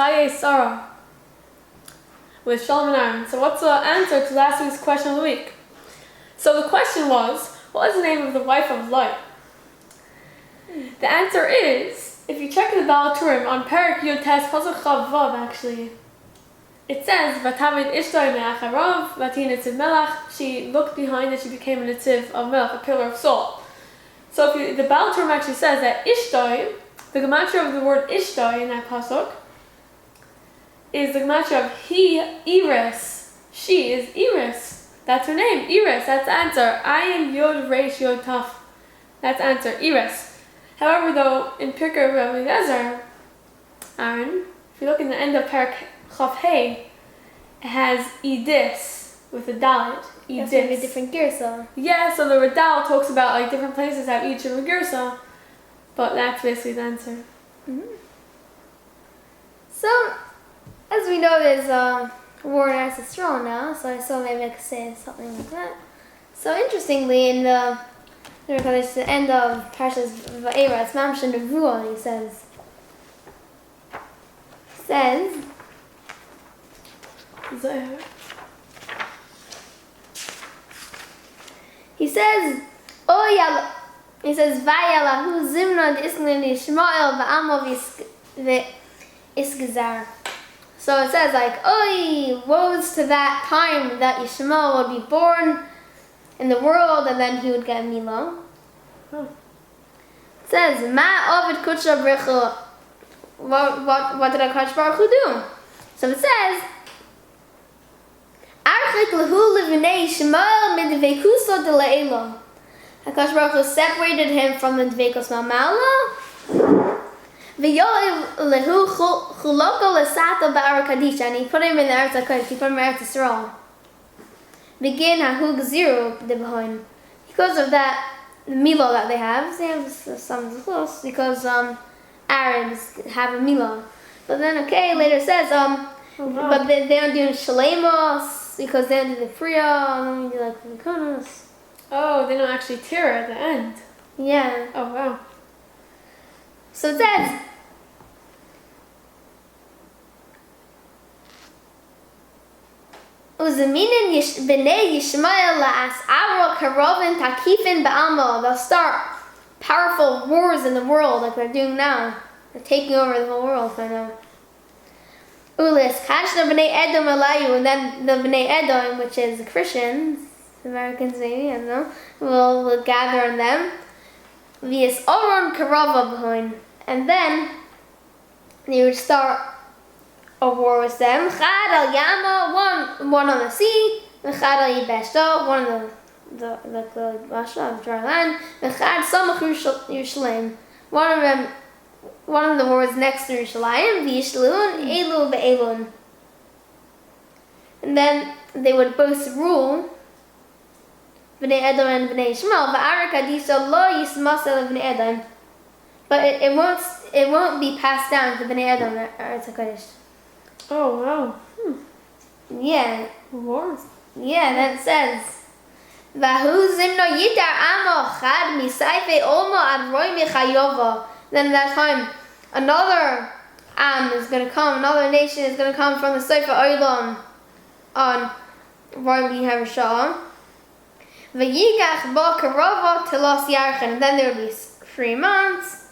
Chayei Sarah with Sholom Aaron. So what's the answer to last week's question of the week? So the question was, what is the name of the wife of Lot? The answer is, if you check the Baal Turim on Perek Yud Tes Pasuk Chav Vav, actually, it says, Vatavid Ishtoi me'acharav, Vati Nitziv Melach. She looked behind and she became a Nitziv of Melach, a pillar of salt. So the Baal Turim actually says that Ishtoi, the gematria of the word Ishtoi in that pasuk, is the gematria of he, Iris. She is Iris. That's her name, Iris. That's the answer. Ayin Yod Reish Yod Taf. That's the answer, Iris. However, though, in Pirkei Rabbi Eliezer, Aaron, if you look in the end of Perek Chav Hey, it has Idis with a Dalet. That's going to be a different girsa. Yeah, so the Radal talks about like different places have each of a girsa, but that's basically the answer. Mm-hmm. So, as we know, there's a war in Eretz Yisrael now, so I thought maybe I could say something like that. So, interestingly, in the end of Parshas Va'era, it's Mamshin Nevuah, he says, Vayalahu Zimna Isnili Shmael Va'amo V'Isgazar. So it says like, Oy, woes to that time that Yishmael would be born in the world and then he would get Milah. It says, Ma Ovid Kutsha Brichel. What did HaKadosh Baruch Hu do? So it says, Archik Lahu Livnei Shmael Midvekuso de La'elo. HaKadosh Baruch Hu separated him from the Dveikos Ma'ala. V'yo'ev lehu chuloko l'sato ba'ar kadisha. And he put him in the Eretz HaKodesh. He put him in Eretz Yisrael. Begin hahu gziru de behind. Because of that, the Milah that they have some close because Arabs have a Milah. But then, later it says, but they don't do Shalemos because they don't do the Priya, and then they do like the Konos. Oh, they don't actually tear at the end. Yeah. Oh, wow. So it says, Uzaminin b'nei Yishmael la'as avro karovin takifin ba'almo. They'll start powerful wars in the world like they're doing now. They're taking over the whole world right now. Ulis kashna b'nei Edom alayu, and then the b'nei Edom, which is the Christians, Americans maybe, I don't know, will gather on them. V'yis oron karova behind. And then they would start a war with them. Chad al Yama, one on the sea, and Chad al Yibeshta, one on the Basha of dry land, and Chad Samach Yerushalayim. One of the wars next to Yerushalayim, V'yishlun, Elu be'elun. And then they would both rule, B'nai Edom and B'nai Yishmael, V'arak Adisha lo yismasel B'nai Edom. But it won't be passed down to B'nai Edom or Eretz HaKodesh. Oh, wow. Yeah. Wars. Yeah, that says, Vahu zimno yitar amo chad misaife olmo ad roi michayova. Then at that time, another is going to come, another nation is going to come from the Sefer Olam on Roi miharashah. Vayigach bo karova telos yarchen. And then there will be 3 months.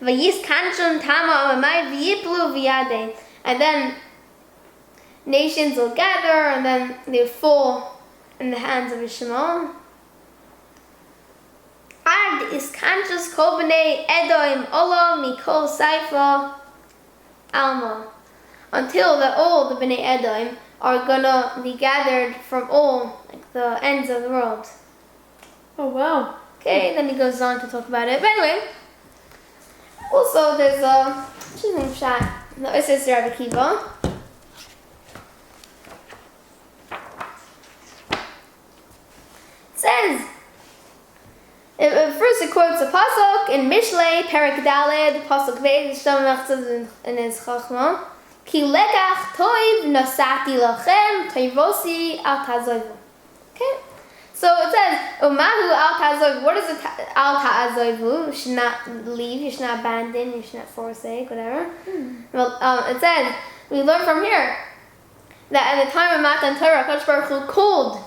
Vayis kanshon tama amamai v'yiplu v'yadeh. And then nations will gather and then they will fall in the hands of Yishmael. Ad is kanshos kol b'nei Edom olo mikol saifa alma. Until all the b'nei Edom are gonna be gathered from all the ends of the world. Oh, wow. Then he goes on to talk about it. But anyway, also there's a interesting shot. No, it says Rabbi Kiva. It says, first it quotes a pasuk in Mishlei, Perek Daled, pasuk Beis, Shlom Aaron in his Chachma. Ki lekach toiv nosati lachem, toivosi al tazoivu. So it says, Umahu al ta'azoiv. What is al ta'azoivu? You should not leave. You should not abandon. You should not forsake. Whatever. Well, it says we learn from here that at the time of Matan Torah, Kadosh Baruch Hu called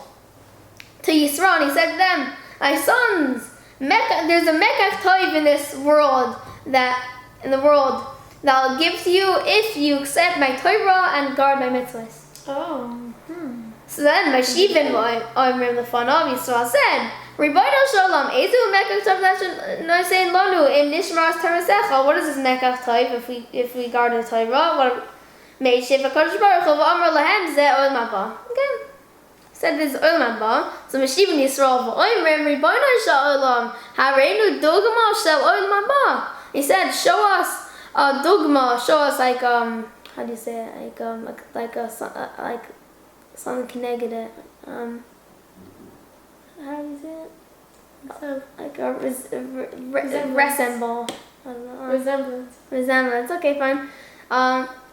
to Yisrael and he said to them, "My sons, there's a mekach toiv in this world that I'll give to you if you accept my Torah and guard my mitzvahs." Oh. So then, my shivin Omer Lefanov Yisrael said, "Ribono Sholom, Ezu mekach toiv nosein lonu im nishmaras Torasecha." What is this mekach toiv if we guard the Torah? What? Meishiv HaKadosh Baruch Hu v'Omer Lahem Zeh Olam Haba. Okay. Said this Olam Haba. So Meshivin Yisrael v'Omer Ribono Sholom Hareinu Dogma Shel Olam Haba. He said, "Show us a dogma. Show us like how do you say it? Like something connected it. How do you say it? Like a resemble. I don't know. Resemblance. Okay, fine.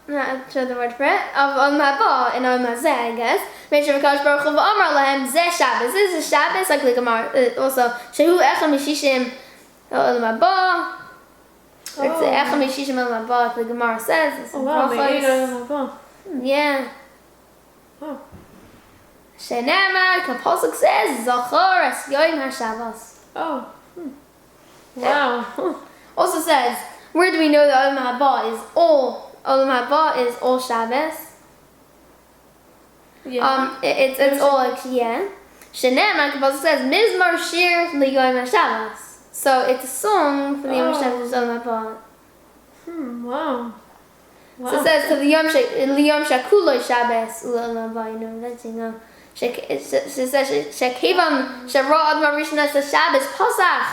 Not sure the word for it. Of Olam Haba and Olam Hazeh, I guess. Make sure HaKadosh Baruch Hu v'Amar Lahem Zeh Shabbos. This is Shabbos, like the Gemara. Also, Shehu Echad Mishishim Olam Haba. It's Echad Mishishim Olam Haba, like the Gemara says. Oh wow, Olam Haba. Yeah. Oh. Shenemar, the Pasuk says, Zachor Es Yom HaShabbos. Oh. Wow. Also says, where do we know that Olam Haba is all Shabbos? Yeah. It's all like, yeah. Shenemar, the Pasuk says, Mizmor Shir L'Yom HaShabbos. So it's a song for the Yom HaShabbos Olam Haba. Wow. So it says to the Yom Shakuloi Shabbos Olam Haba. It says Shekivam Shara Admar Rishnas Shabbos Pasach.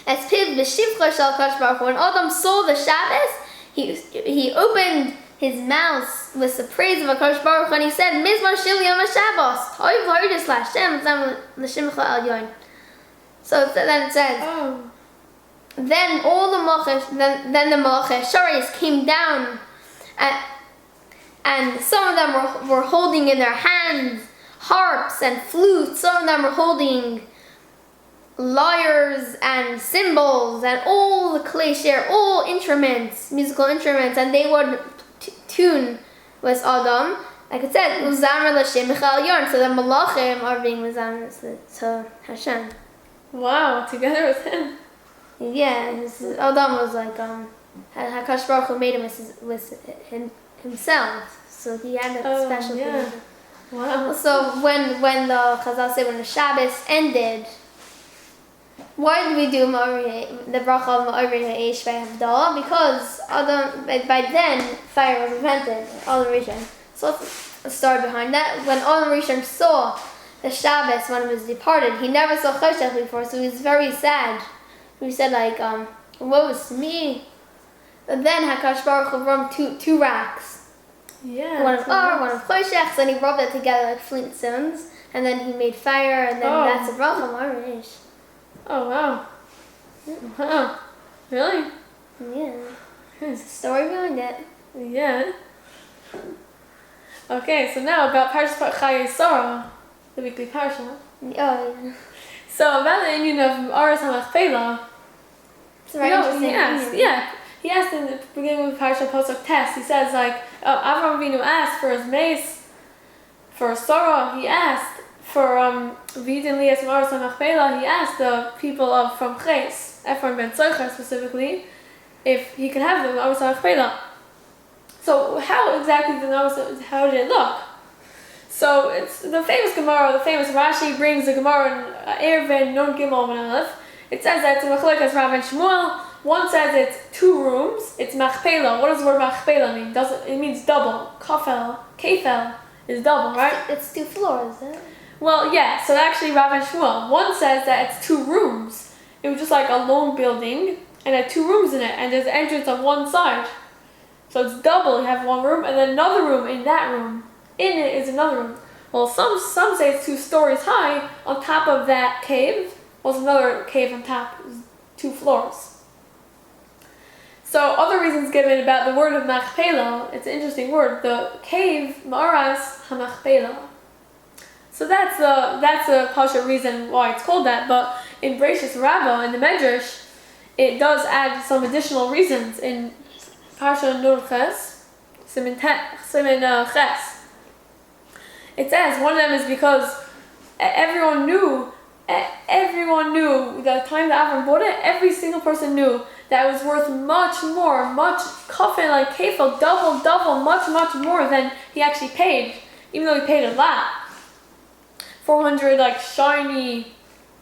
As Piv B'Shivcha Shel Kadosh Baruch Hu. When Adam saw the Shabbos, he opened his mouth with the praise of HaKadosh Baruch Hu and he said, Mizmor Shil Yom HaShabbos Toiv Ha'odis LaHashem L'Shimcha El Yon. So then it says, then all the Malachei Sharais came down and some of them were holding in their hands harps and flutes. Some of them were holding lyres and cymbals and all the klei, all instruments, musical instruments, and they would tune with Adam. Like it said, Uzamer L'Shem Michal Yarn, so the Malachim are being Uzamer to Hashem. Wow, together with him. Yeah, Adam was like, HaKadosh Baruch Hu made him with himself, so he had a special thing. Wow. So when the Chazal say when the Shabbos ended, why did we do the bracha of Ma'orei Ha'esh Havdalah? Because by then fire was invented, all the Rishon. So what's the story behind that? When all the Rishon saw the Shabbos when it was departed, he never saw Choshech before, so he was very sad. He said like, woe is me. But then HaKadosh Baruch Hu brought two racks. Yeah. One of Or, one of Choshech, and he rubbed it together like flint stones, and then he made fire, and then that's the bracha Ma'orei Ha'esh. Oh wow. Wow. Really? Yeah. There's a story behind it. Yeah. Okay, so now about Parashat Chayei Sarah, the weekly parsha. Oh yeah. So about the union of Aras HaMachpelah. It's very interesting. He asked in the beginning of Parashat Pasuk Test. He says like, Avraham Avinu asked for his mace, for Sarah. He asked for Vidin Lias from Aras HaMachpelah. He asked the people from Ches, Ephron ben Tzocher specifically, if he could have them Aras HaMachpelah. So how exactly how did it look? So it's the famous Gemara, the famous Rashi brings the Gemara in Eruvin Nun Gimel and Aleph. It says that it's a machlokes Rav and Shmuel. One says it's 2 rooms. It's machpelah. What does the word machpelah mean? It means double. Kafel is double, right? It's 2 floors, isn't it? Well, yeah. So actually, Rav and Shmuel. One says that it's 2 rooms. It was just like a long building and had 2 rooms in it, and there's an entrance on one side. So it's double. You have 1 room and then another room in that room. In it is another room. Well, some say it's 2 stories high. On top of that cave was another cave on top. It was 2 floors. So other reasons given about the word of machpelah. It's an interesting word. The cave, Ma'aras HaMachpelah. So that's a partial reason why it's called that. But in Bereshis Rabbah, in the Medrash, it does add some additional reasons. In Parsha Nur Ches, Simen Ches, it says one of them is because everyone knew the time that Avram bought it, every single person knew that it was worth much more, much kafel like kefil, double, much more than he actually paid, even though he paid a lot. 400 like shiny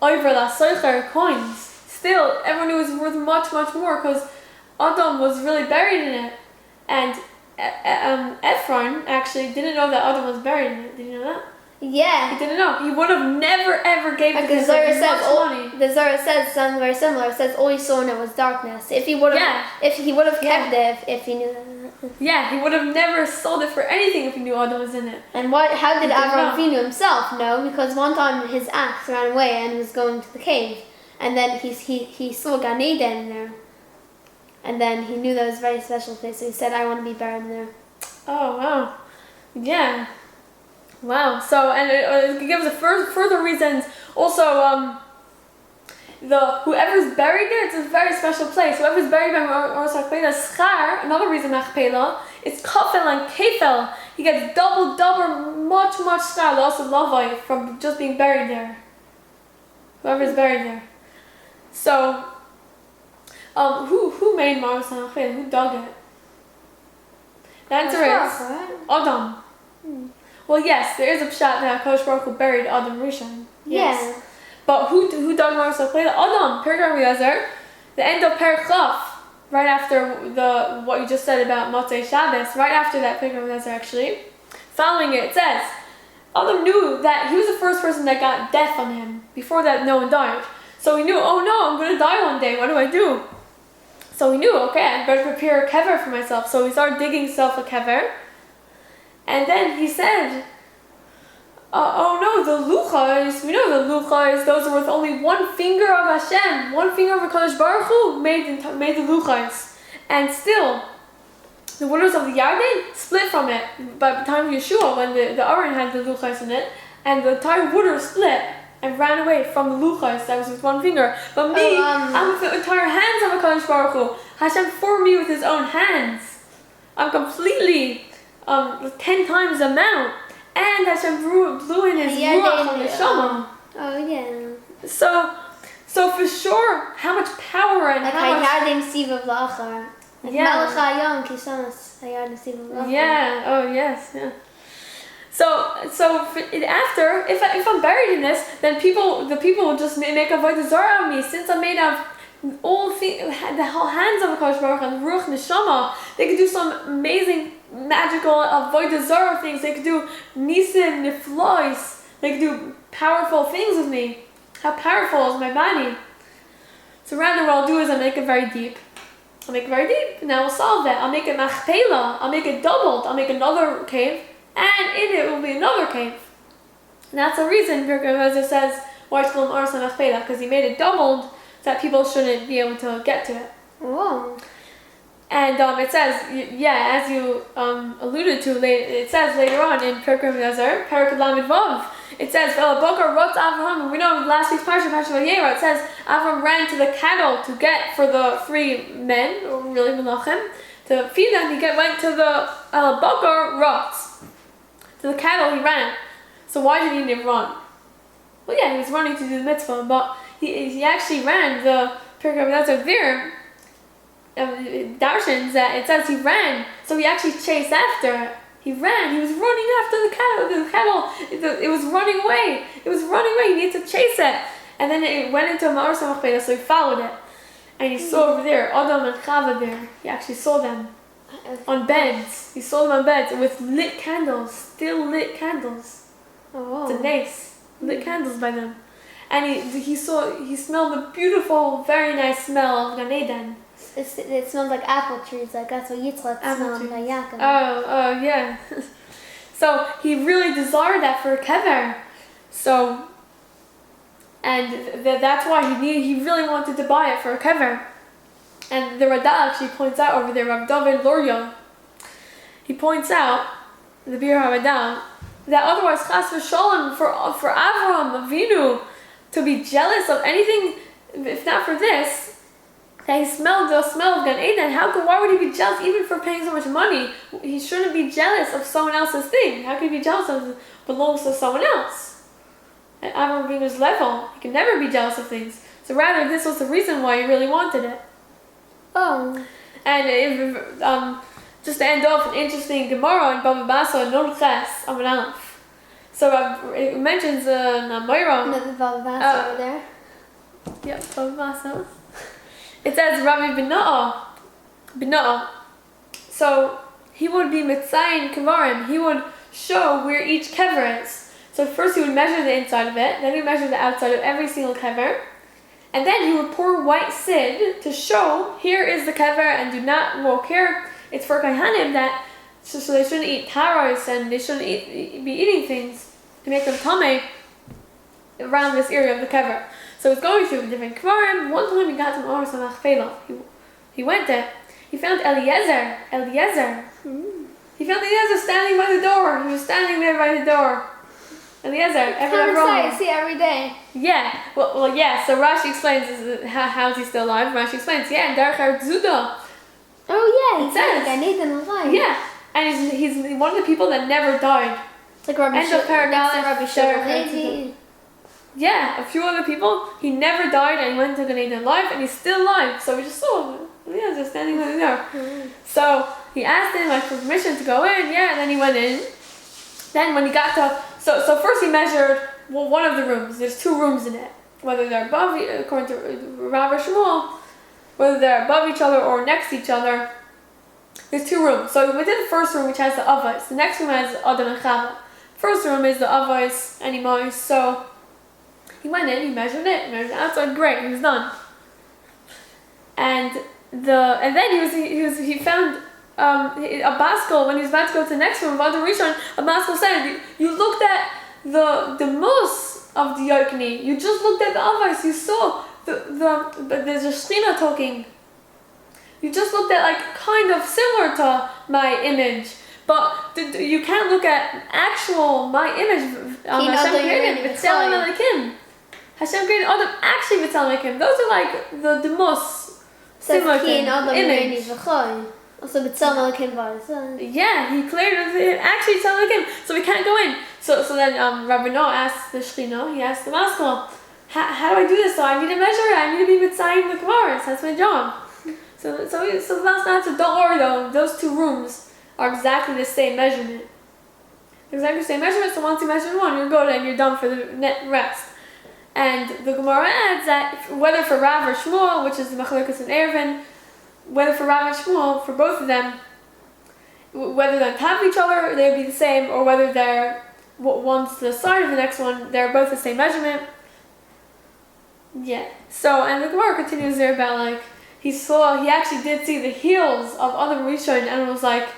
over la soicher coins. Still, everyone knew it was worth much more because Adam was really buried in it, and Ephron actually didn't know that Adam was buried in it. Did you know that? Yeah. He didn't know. He would have never ever gave Like him the Zohar money. The Zohar says something very similar. It says all he saw in it was darkness. If he would have, if he would have kept it, if he knew that. Yeah, he would have never sold it for anything if he knew Adam was in it. And how did Avraham Avinu himself know? Because one time his axe ran away and was going to the cave, and then he saw Gan Eden there, and then he knew that was a very special place. So he said, "I want to be buried there." Oh wow, yeah, wow. So and it gives a further reasons. Also, whoever's buried there, it's a very special place. Whoever's buried by Oros Machpelah, Schar, another reason Machpelah, it's kafel and kefel. He gets double, much schar, loss of lavai from just being buried there. Whoever's buried there. So, who made Oros Machpelah? Who dug it? The answer is Adam. Well, yes, there is a pshat that HaKadosh Baruch Hu buried Adam Rishon. Yes. Yeah. But who dug Oros Machpelah? Adam, Perek Eliezer, the end of Perek Chaf, right after what you just said about Motzei Shabbos, right after that Perek Eliezer actually, following it says, Adam knew that he was the first person that got death on him. Before that, no one died. So he knew, oh no, I'm going to die one day, what do I do? So he knew, okay, I better prepare a kever for myself. So he started digging himself a kever, and then he said, oh no, the luchos, we know the luchos, those are worth only one finger of Hashem, one finger of HaKadosh Baruch Hu made the luchos. And still, the waters of the Yarden split from it by the time of Yeshua, when the Aaron had the luchos in it, and the entire water split and ran away from the luchos that was with one finger. But me, I'm with the entire hands of HaKadosh Baruch Hu. Hashem formed me with his own hands. I'm completely 10 times the amount. And Hashem blew in his ruach on the shama. Oh yeah. So for sure, how much power and how much. Yeah. Yeah. Oh yes. Yeah. So after, if I'm buried in this, then the people will just make avodah zarah on me, since I'm made of all the whole hands of a Kodesh Baruch and ruach neshama. They could do some amazing magical avodah zarah things. They could do nisim niflois. They could do powerful things with me. How powerful is my body? So rather, what I'll do is I'll make it very deep. And I will solve that. I'll make it machpelah. I'll make it doubled. I'll make another cave, and in it will be another cave. And that's the reason Perek Eliezer says why it's called Oros Machpelah, because he made it doubled so that people shouldn't be able to get to it. Whoa. And it says, as you alluded to, it says later on in Perek Eliezer, Perek Lamed Vav, it says, Bokar Rotz Avraham. We know last week's Parsha Vayera, it says Avram ran to the cattle to get for the 3 men, or really Menachem, to feed them. He went to the Bokar Rotz. To the cattle he ran. So why did he need to run? Well, yeah, he was running to do the mitzvah, but he actually ran. The Perek Eliezer Vir darshans that it says he ran, so he actually chased after it. He ran. He was running after the cattle. It was running away. He needed to chase it, and then it went into a Oros Machpelah, so he followed it, and he saw over there Adam and Chava there. He actually saw them on beds. He saw them on beds with lit candles, still lit candles. Oh. It's a nice lit candles by them, and he smelled the beautiful, very nice smell of Gan Eden. It smells like apple trees, like that's what Yitzchak smelled like Yaakov. Oh, yeah. So he really desired that for a kever. So, and that's why he really wanted to buy it for a kever. And the Radal actually points out over there, Rav David Loria, he points out, the Bir HaRadal, that otherwise chas v'sholom for Avram Avinu to be jealous of anything, if not for this, that he smelled the smell of Gan Eden. Why would he be jealous even for paying so much money? He shouldn't be jealous of someone else's thing. How could he be jealous of it belongs to someone else? At Avram Avinu's level, he can never be jealous of things. So rather, this was the reason why he really wanted it. Oh. And just to end off, an interesting Gemara in Bava Basra, Nun Ches, Amud Aleph. So it mentions Namoira. Another Bava Basra over there. Yeah, Bava Basra. It says Rabbi Bina'ah. So he would be Mitzayin Kevarim. He would show where each kever is. So first he would measure the inside of it, then he would measure the outside of every single kever. And then he would pour white sid to show, here is the kever, and do not walk here. It's for Kaihanim that, so they shouldn't eat taros, and they shouldn't be eating things to make them tameh around this area of the kever. So he's going through different kevarim. One time he got to Oros HaMachpelah. He went there. He found Eliezer. He found Eliezer standing by the door. He was standing there by the door. Eliezer. I see every day. Yeah. Well, yeah. So Rashi explains how is he still alive. Rashi explains, yeah, in Derech Zuda. Oh yeah, it says. I need them alive. Yeah, and he's one of the people that never died. Like Rabbi Shimon. Yeah, a few other people. He never died, and he went to Gan Eden alive, and he's still alive. So we just saw him. Yeah, just standing over there. So he asked him for permission to go in. Yeah, and then he went in. Then when he got to so first he measured one of the rooms. There's 2 rooms in it. Whether they're above, according to Rav Shmuel, whether they're above each other or next to each other. There's 2 rooms. So we did the first room, which has the avos. The next room has Adam and Chava. First room is the avos and Imais. So he went in, he measured it, measured the outside. Great, he was done. And then he found a baskel when he was about to go to the next room. V'adam Rishon, a baskel said, "You looked at the mus of the yokni. You just looked at the avos. You saw there's a shechina talking. You just looked at kind of similar to my image." But you can't look at actual my image. Hashem created B'Tselem Elokim. Hashem created Adam actually B'Tselem Elokim. Those are the most similar to image. Also B'Tselem Elokim. Yeah, he cleared it actually B'Tselem Elokim. So we can't go in. So then Rabbi Noah asked the Shechina. He asked the Maskal, how do I do this? So I need to measure it. I need to be Mitzayim the Kavaris. That's my job. So the last answer. Don't worry though. Those 2 rooms are exactly the same measurement. Exactly the same measurement, so once you measure one, you're good and you're done for the rest. And the Gemara adds that whether for Rav or Shmuel, which is the Machlokes and Eruvin, whether for Rav and Shmuel, for both of them, whether they're on top of each other, they'd be the same, or whether they're one's to the side of the next one, they're both the same measurement. Yeah. So, and the Gemara continues there about he actually did see the heels of Adam Rishon, and it was like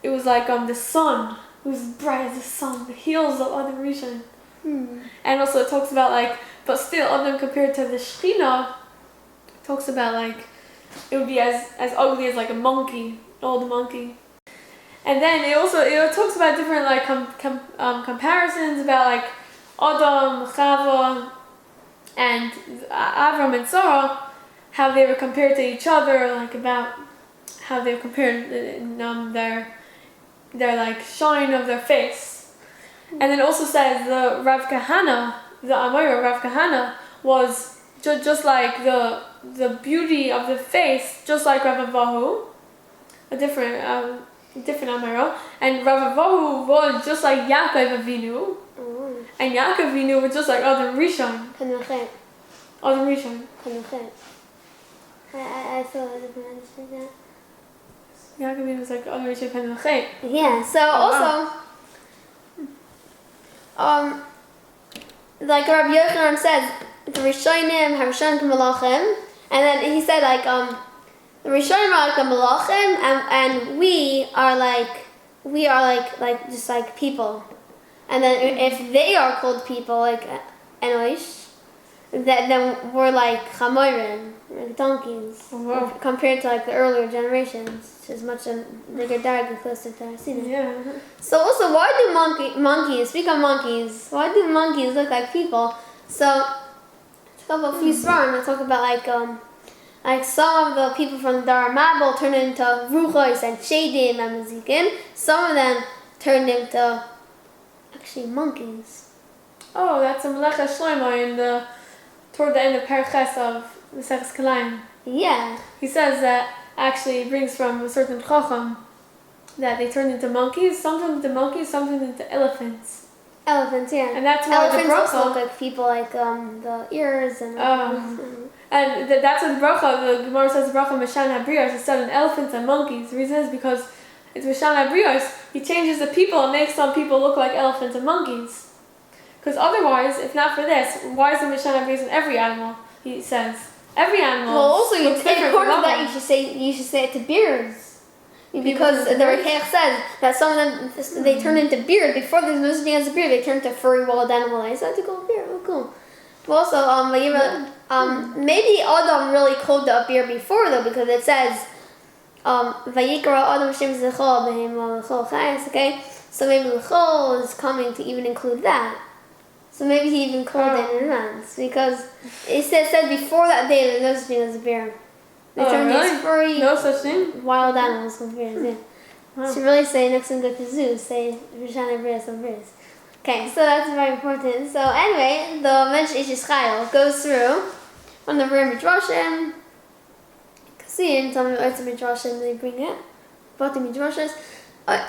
the sun. It was bright as the sun, the heels of Adam Rishon. And also it talks about but still Adam compared to the Shechina, talks about it would be as ugly as a monkey, an old monkey. And then it talks about different comparisons about Adam, Chava, and Avram and Sarah, how they were compared to each other, about how they were compared in their shine of their face. And then also says the Rav Kahana, the Amora Rav Kahana was just like the beauty of the face, just like Rav Avahu, a different Amora, and Rav Avahu was just like Yaakov Avinu, and Yaakov Avinu was just like Adam Rishon. Adam Rishon. I thought I didn't understand that. Yaakov Avinu was like Adam Rishon Pen Lachet. Yeah. So like Rabbi Yochanan says, the Rishonim, Harishonim Malachim, and then he said the Rishonim are like the Malachim, and we are just people, and then if they are called people Enosh, that then were like chamorim, like donkeys, compared to like the earlier generations, which is much bigger, darker, closer to Hasidus. Yeah. So also, why do monkeys? Speak of monkeys. Why do monkeys look like people? So, talk about a few svarim. I talk about like some of the people from the Dara Mabel turned into ruchos and shadim and mazikim. Some of them turned into actually monkeys. Oh, that's a Melecha Shlomo toward the end of Paraches of the Seches Kalayim. Yeah. He says that actually brings from a certain Chacham that they turned into monkeys, some turned into monkeys, some turned into elephants. Elephants, yeah. And that's why elephants the bracha also look like people, like the ears and. And that's what the bracha. The Gemara says the bracha Mishan Habrios is said in elephants and monkeys. The reason is because it's Mishan Habrios. He changes the people and makes some people look like elephants and monkeys. Because otherwise, if not for this, why is the Mishan Habrios in every animal? He says every animal. Well, also looks different according from to that, others. you should say it to beards. Because the Rekech says that some of them, they turn into beard. Before there's no such thing as a beard, they turn to furry wild animal. I said to go beard. Oh, cool. But also, maybe Adam really called the beard before though, because it says, Vayikra Adam Shem Zechol Behema Lechol Chayes. Okay, so maybe Lechol is coming to even include that. So maybe he even called it in advance because it said before that day there's no such thing as a beard. They turned these furry, no such thing? Wild animals with beards, yeah. Wow. Should really say next time go to zoo, say Rishana Bris on Bris. Okay, so that's very important. So anyway, the Mensch Ish Yisrael goes through from the Rim Midrashim. See in some of the Midrashim they bring it. Both the Midrashim.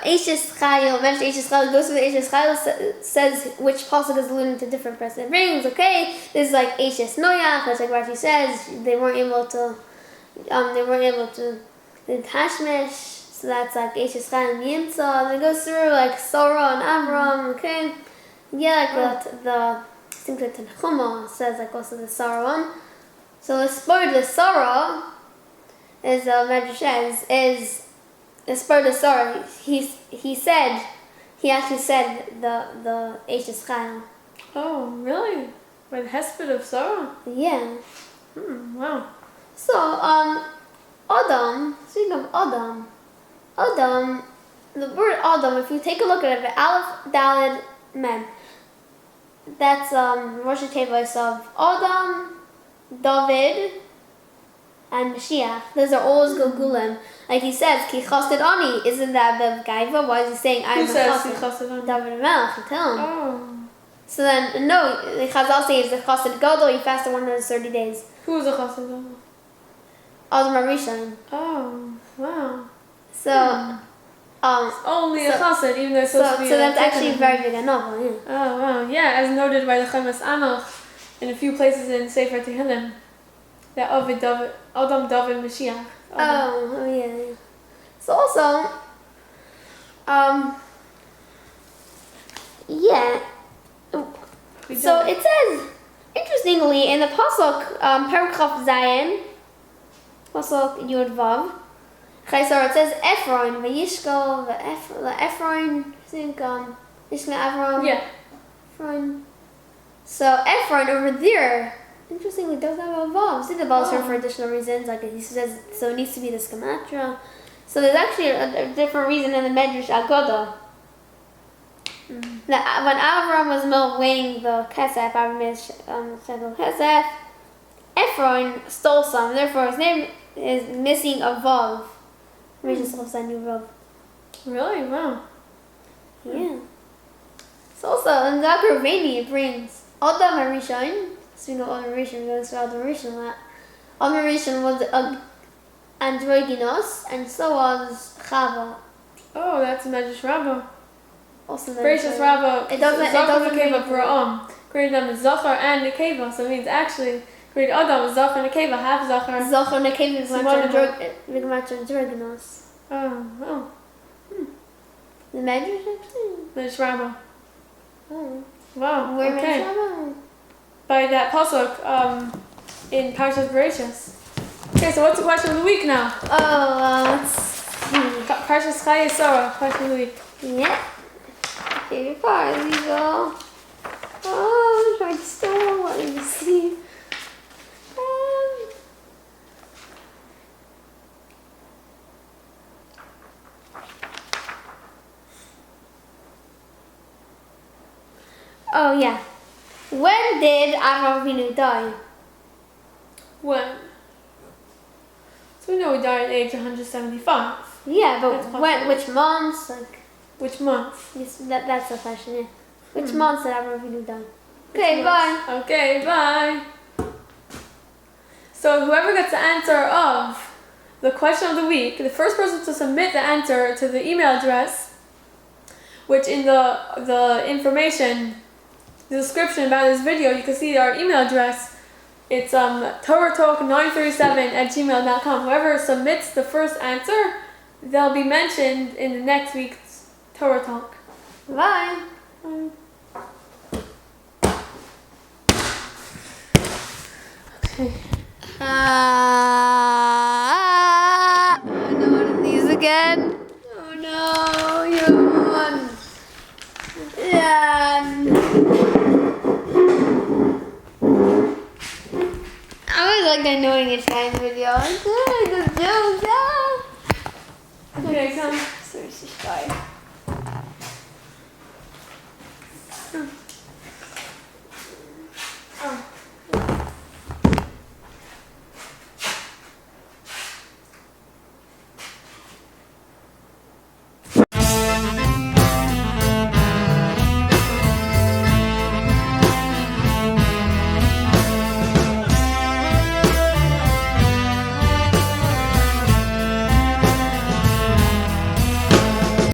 Ish Yisrael, Mensch Ish Yisrael goes through the Ish Yisrael, says which pasuk is alluding to different person rings. Okay, this is like Ish Noyach, which like Rashi says, they weren't able to the Tashmish, so that's like Ish Yisrael and Yimsa. And it goes through like Sarah and Avram, okay? Yeah, like I think the Tanchuma says like also the Sarah one. So the spur the Sarah is Medrash is the spur the Sarah. He actually said the Ish Yisrael. Oh, really? By the hesped of Sarah? Yeah. Wow. So, Adam, speaking of Adam, the word Adam, if you take a look at it, Aleph, Daled, Mem, that's Rosh Tevos of Adam, David, and Mashiach. Those are all his Gilgulim. Like he says, Ki Chassid Ani, isn't that the Gaiva? Why is he saying I am Who says Ki Chassid Ani? David Melech, you tell him. Oh. So then, no, the Chazal says the Chassid Gadol, he fasted 130 days. Who was a Chassid Ani? Adam Rishon. Oh, wow. So, it's only a chassid, even though it's supposed to be so that's actually a very big novel, yeah. Oh, wow. Yeah, as noted by the Chemes Anoch in a few places in Sefer Tehillim, that Adam David Mashiach. Oh, yeah. So also, yeah. So it says, interestingly, in the pasuk Perikaf Zayin, pasuk Yud Vav, Chayei Sarah, it says Ephron, Vayishko, Ephron, I think Yishko Ephron. Yeah. Ephron. So Ephron over there, interestingly, doesn't have a vav. See the vav here for additional reasons, like he says, so it needs to be the Skamatra. So there's actually a different reason in the Medrash Agoda. That when Avram was weighing the kesef, Avram made shekel kesef, Ephron stole some. Therefore, his name is missing a vav. We just also a new vav. Really? Wow. Yeah. So also in the Ravani it brings Adam Harishon. So you know Adam Harishon goes to Adam Harishon a lot. Adam Harishon was androgynous, and so was Chava. Oh, that's Medrash Rabbah. Also Gracious Rabbah. It doesn't create Avraham. Created them as Zachar and Nekeva, so it means actually created Adam as Zachar and Nekeva, half Zachar. Zachar and Nekeva is androgynous. Oh. The Medrash actually. Medrash Rabbah. Oh. Wow. Where Okay. Medrash Rabbah? By that pasuk in Parshas Bereshis. Okay, so what's the question of the week now? Let's see. Parshas Chayei Sarah, question of the week. Yeah. Favorite part, we go. Oh, I'm trying to start. Let me see. Oh yeah. When did Avraham Avinu die? When? So we know he died at age 175. Yeah, but That's when? possible. Which months? Like, Which month? yes, that's the question. Yeah. Which Hmm. months did Avraham Avinu die? Which Okay, month? bye. Okay, bye. So whoever gets the answer of the question of the week, the first person to submit the answer to the email address, which in the information, the description about this video, you can see our email address. It's Torah Talk 937@gmail.com. Whoever submits the first answer, they'll be mentioned in the next week's Torah Talk. Bye. Okay. Another one of these again. Oh no, you won. Yeah. I was like annoying a Chinese video. The jokes. Okay, come. So she's tired.